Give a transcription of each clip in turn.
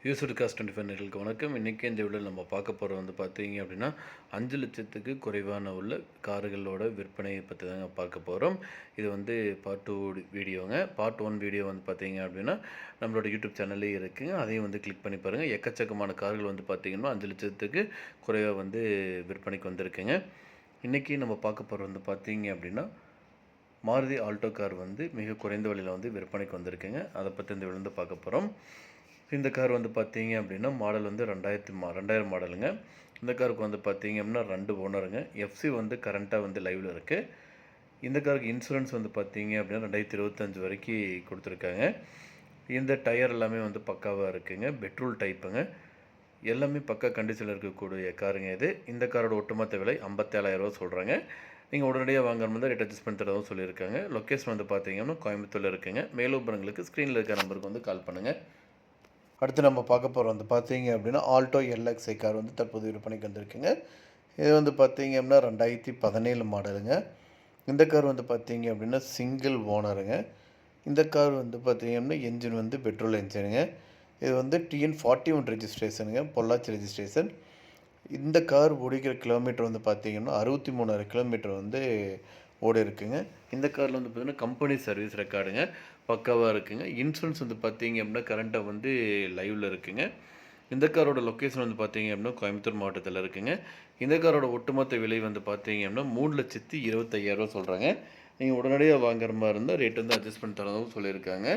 Used cost 25 நேயர்களுக்கு வணக்கம். இன்றைக்கி இந்த வீடியோவில் நம்ம பார்க்க போகிறது வந்து பார்த்தீங்க அப்படின்னா 5 லட்சத்துக்கு குறைவான உள்ள கார்களோட விற்பனையை பற்றி தாங்க பார்க்க போகிறோம். இது வந்து பார்ட் 2 வீடியோங்க. பார்ட் 1 வீடியோ வந்து பார்த்தீங்க அப்படின்னா நம்மளோட யூடியூப் சேனல்லே இருக்குங்க. அதையும் வந்து கிளிக் பண்ணி பாருங்கள். எக்கச்சக்கமான கார்கள் வந்து பார்த்திங்கன்னா 5 லட்சத்துக்கு குறைவாக வந்து விற்பனைக்கு வந்திருக்குங்க. இன்றைக்கி நம்ம பார்க்க போகிறது வந்து பார்த்தீங்க அப்படின்னா மாருதி ஆல்டோ கார் வந்து மிக குறைந்த விலையில் வந்து விற்பனைக்கு வந்திருக்குங்க. அதை பற்றி இந்த வீடியோ வந்து பார்க்க போகிறோம். இந்த கார் வந்து பார்த்தீங்க அப்படின்னா மாடல் வந்து 2000 மாடலுங்க. இந்த காருக்கு வந்து பார்த்தீங்க அப்படின்னா 2 ஓனருங்க. எஃப்சி வந்து கரண்ட்டாக வந்து லைவில் இருக்குது. இந்த காருக்கு இன்சூரன்ஸ் வந்து பார்த்தீங்க அப்படின்னா 2025 வரைக்கும் கொடுத்துருக்காங்க. இந்த டயர் எல்லாமே வந்து பக்காவாக இருக்குங்க. பெட்ரோல் டைப்புங்க. எல்லாமே பக்கா கண்டிஷனில் இருக்கக்கூடிய காருங்க இது. இந்த காரோட ஒட்டுமொத்த விலை 57,000 சொல்கிறாங்க. நீங்கள் உடனடியாக வாங்குற மாதிரி ரேட் அட்ஜஸ்ட் பண்ணி தரவும் சொல்லியிருக்காங்க. லொக்கேஷன் வந்து பார்த்தீங்கன்னா கோயம்புத்தூரில் இருக்குங்க. மேலும் விவரங்களுக்கு ஸ்க்ரீனில் இருக்கிற நம்பருக்கு வந்து கால் பண்ணுங்கள். அடுத்து நம்ம பார்க்க போகிறோம் வந்து பார்த்தீங்க அப்படின்னா ஆல்டோ எல்எக்ஸ்ஐ கார் வந்து தற்போது விற்பனைக்கு வந்திருக்குங்க. இது வந்து பார்த்தீங்க அப்படின்னா 2017 மாடலுங்க. இந்த கார் வந்து பார்த்தீங்க அப்படின்னா சிங்கிள் ஓனருங்க. இந்த கார் வந்து பார்த்தீங்க அப்படின்னா என்ஜின் வந்து பெட்ரோல் என்ஜினுங்க. இது வந்து TN41 ரெஜிஸ்ட்ரேஷனுங்க, பொள்ளாச்சி ரெஜிஸ்ட்ரேஷன். இந்த கார் ஓடிக்கிற கிலோமீட்டர் வந்து பார்த்தீங்கன்னா 63,000 கிலோமீட்டர் வந்து ஓடி இருக்குங்க. இந்த காரில் வந்து பார்த்திங்கன்னா கம்பெனி சர்வீஸ் ரெக்கார்டுங்க பக்காவாக இருக்குங்க. இன்சூரன்ஸ் வந்து பார்த்தீங்க அப்படின்னா கரண்ட்டாக வந்து லைவில் இருக்குங்க. இந்த காரோட லொக்கேஷன் வந்து பார்த்தீங்க அப்படின்னா கோயம்புத்தூர் மாவட்டத்தில் இருக்குங்க. இந்த காரோட ஒட்டுமொத்த விலை வந்து பார்த்தீங்க அப்படின்னா 3,25,000 சொல்கிறாங்க. நீங்கள் உடனடியாக வாங்குற மாதிரி இருந்தால் ரேட் வந்து அட்ஜஸ்ட் பண்ணி தரதும் சொல்லியிருக்காங்க.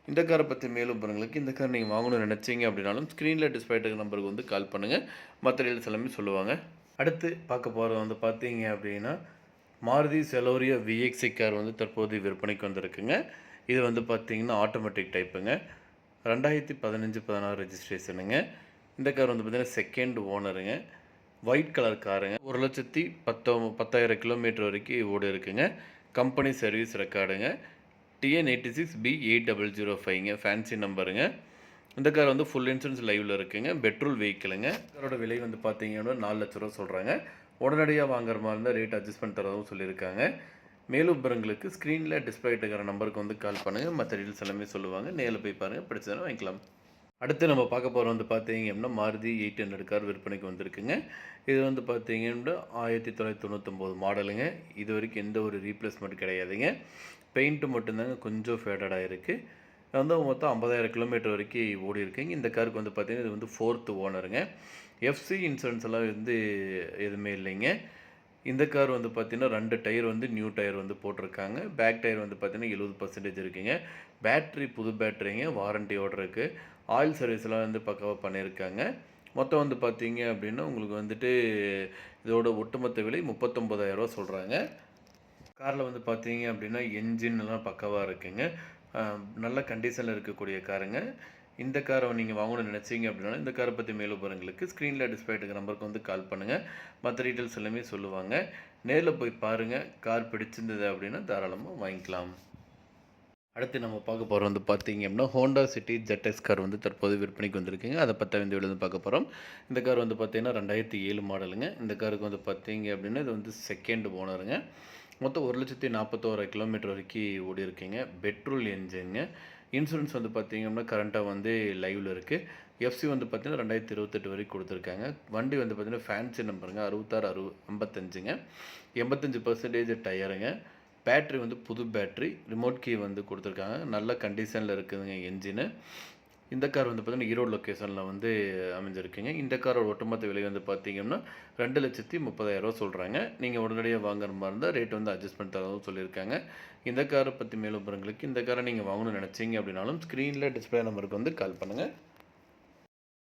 இந்த காரை பற்றி மேலும் விவரங்களுக்கு இந்த கார் நீங்கள் வாங்கணும்னு நினச்சிங்க அப்படின்னாலும் ஸ்க்ரீனில் டிஸ்பிளே இருக்கிற நம்பருக்கு வந்து கால் பண்ணுங்கள். மற்ற டீல்ஸ் எல்லாமே சொல்லுவாங்க. அடுத்து பார்க்க போகிறது வந்து பார்த்தீங்க அப்படின்னா மாருதி செலோரியோ VXI கார் வந்து தற்போது விற்பனைக்கு வந்திருக்குங்க. இது வந்து பார்த்திங்கன்னா ஆட்டோமேட்டிக் டைப்புங்க. 2015-16 ரெஜிஸ்ட்ரேஷனுங்க. இந்த கார் வந்து பார்த்திங்கன்னா செகண்ட் ஓனருங்க. ஒயிட் கலர் காருங்க. 1,10,000 கிலோமீட்டர் வரைக்கும் ஓடி இருக்குங்க. கம்பெனி சர்வீஸ் ரெக்கார்டுங்க. TN86B8005ங்க ஃபேன்சி நம்பருங்க. இந்த கார் வந்து ஃபுல் இன்சூரன்ஸ் லைவில் இருக்குங்க. பெட்ரோல் வெஹிக்கிளுங்க. காரோட விலை வந்து பார்த்தீங்கன்னா 4 லட்ச ரூபா சொல்கிறாங்க. உடனடியாக வாங்குற மாதிரி இருந்தால் ரேட் அட்ஜஸ்ட் பண்ணி தரதும் சொல்லியிருக்காங்க. மேலும் விவரங்களுக்கு ஸ்க்ரீனில் டிஸ்பிளே இருக்கிற நம்பருக்கு வந்து கால் பண்ணுங்கள். மற்ற டீல்ஸ் எல்லாமே சொல்லுவாங்க. நேரில் போய் பாருங்கள், பிடிச்சதுன்னா வாங்கிக்கலாம். அடுத்து நம்ம பார்க்க போகிறோம் வந்து பார்த்தீங்க அப்படின்னா மாருதி 800 கார் விற்பனைக்கு வந்திருக்குங்க. இது வந்து பார்த்தீங்க அப்படின்னா 1999 மாடலுங்க. இது வரைக்கும் எந்த ஒரு ரீப்ளேஸ்மெண்ட் கிடையாதுங்க. பெயிண்ட்டு மட்டும்தாங்க கொஞ்சம் ஃபேடடாக இருக்குது. வந்து மொத்தம் 50,000 கிலோமீட்டர் வரைக்கும் ஓடி இருக்குங்க. இந்த காருக்கு வந்து பார்த்திங்கன்னா இது வந்து 4th ஓனருங்க. எஃப்சி இன்சூரன்ஸ் எல்லாம் வந்து எதுவுமே இல்லைங்க. இந்த கார் வந்து பார்த்திங்கன்னா 2 டயர் வந்து நியூ டயர் வந்து போட்டிருக்காங்க. பேக் டயர் வந்து பார்த்திங்கன்னா 70% இருக்குங்க. பேட்ரி புது பேட்ரிங்க, வாரண்டியோடு இருக்குது. ஆயில் சர்வீஸ்லாம் வந்து பக்காவாக பண்ணியிருக்காங்க. மொத்தம் வந்து பார்த்திங்க அப்படின்னா உங்களுக்கு வந்துட்டு இதோட ஒட்டுமொத்த விலை 39,000 சொல்கிறாங்க. காரில் வந்து பார்த்தீங்க அப்படின்னா என்ஜின் எல்லாம் பக்காவாக இருக்குங்க. நல்ல கண்டிஷனில் இருக்கக்கூடிய காருங்க. இந்த காரை நீங்கள் வாங்கணும்னு நினச்சிங்க அப்படின்னா இந்த காரை பற்றி மேலும் விவரங்களுக்கு ஸ்க்ரீனில் டிஸ்பிளே இருக்கிற நம்பருக்கு வந்து கால் பண்ணுங்கள். மற்ற டீட்டெயில்ஸ் எல்லாமே சொல்லுவாங்க. நேரில் போய் பாருங்கள். கார் பிடிச்சிருந்தது அப்படின்னா தாராளமாக வாங்கிக்கலாம். அடுத்து நம்ம பார்க்க போகிறோம் வந்து பார்த்தீங்க அப்படின்னா ஹோண்டா சிட்டி ZX கார் வந்து தற்போது விற்பனைக்கு வந்திருக்குங்க. அதை பற்றி இந்த வீடியோ வந்து பார்க்க போகிறோம். இந்த கார் வந்து பார்த்தீங்கன்னா 2007 மாடலுங்க. இந்த காருக்கு வந்து பார்த்தீங்க அப்படின்னா இது வந்து செகண்ட் ஓனருங்க. மொத்தம் 1,41,000 கிலோமீட்டர் வரைக்கும் ஓடி இருக்குங்க. பெட்ரோல் என்ஜின்ங்க. இன்சூரன்ஸ் வந்து பார்த்திங்க அப்படின்னா கரண்ட்டாக வந்து லைவில் இருக்குது. எஃப்சி வந்து பார்த்திங்கன்னா 2028 வரைக்கும் கொடுத்துருக்காங்க. வண்டி வந்து பார்த்திங்கன்னா ஃபேன்சி நம்பருங்க 6655ங்க. 85% டயருங்க. பேட்ரி வந்து புது பேட்ரி, ரிமோட் கீ வந்து கொடுத்துருக்காங்க. நல்ல கண்டிஷனில் இருக்குதுங்க என்ஜினு. இந்த கார் வந்து பார்த்திங்கன்னா ஈரோடு லொக்கேஷனில் வந்து அமைஞ்சிருக்குங்க. இந்த காரோட ஒட்டுமொத்த விலை வந்து பார்த்திங்கன்னா 2,30,000 சொல்கிறாங்க. நீங்கள் உடனடியாக வாங்குற மாதிரி இருந்தால் ரேட் வந்து அட்ஜஸ்ட் பண்ணி தரதும் சொல்லியிருக்காங்க. இந்த காரை பற்றி மேலும் விவரங்களுக்கு இந்த காரை நீங்கள் வாங்கணும்னு நினச்சிங்க அப்படின்னாலும் ஸ்க்ரீனில் டிஸ்பிளே நம்பருக்கு வந்து கால் பண்ணுங்கள்.